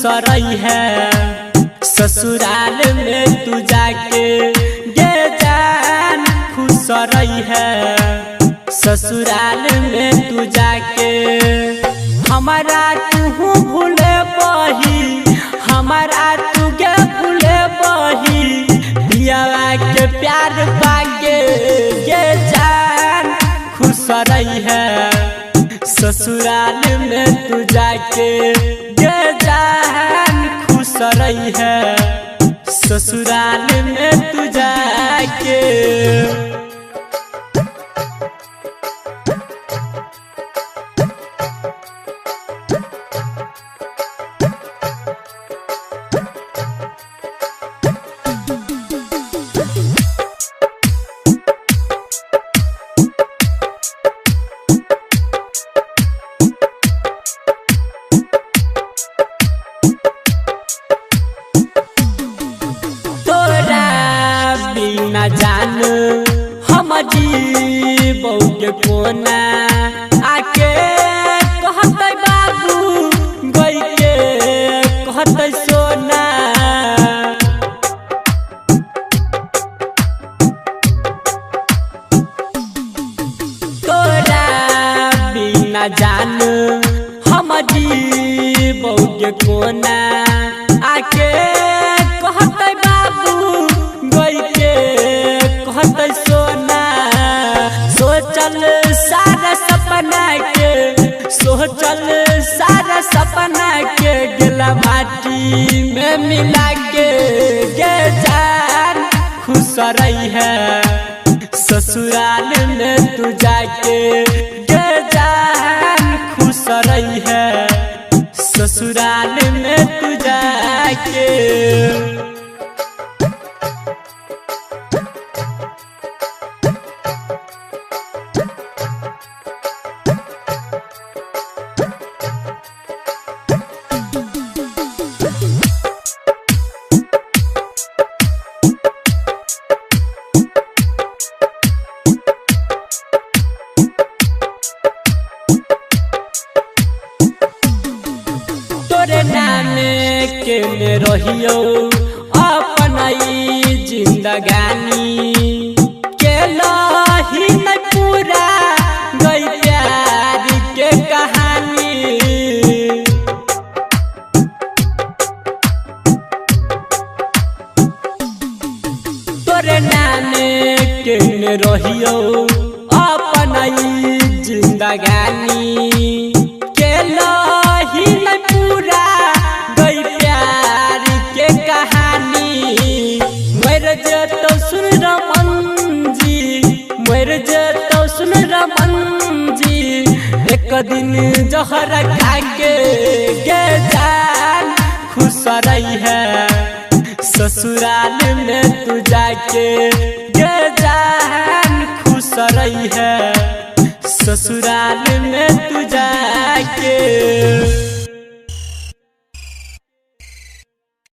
रही है। ससुराल में तू जाके गे जान खुश रही है। ससुराल में तू जाके हमारा तू भूले बही, हमारा तू गे भूले बही। दियावा के प्यार पाके गे जान खुश रही है। ससुराल में तू जाके गे जान खुश रही है। ससुराल में तू जाके ना जान हम जीबोगे कोना। आके कहते बाबू गई के कहते सोना। तोरा बिना जान हम जीबोगे कोना। आके कहते बाबू गई के कहते सोना। सोचल सारा सपना के, सोचल सारा सपना के गिला माटी में मिला के गे जान खुश रही है। ससुराल में तू जाके गे जान खुश रही है। ससुराल में तू जाके तोरे नाम के में रहियो अपना जिंदगानी। के लही न पूरा गई प्यार के कहानी। तोरे नाम के में रहियो अपना जिंदगानी। के लही न पूरा गई प्यार के कहानी। मर जतो सुन रमन जी, मर जतो सुन रमन जी। एक दिन जहर खाके गे जान खुश रही है। ससुराल में तू जाके गे जान खुश रही है। ससुराल में तू जाके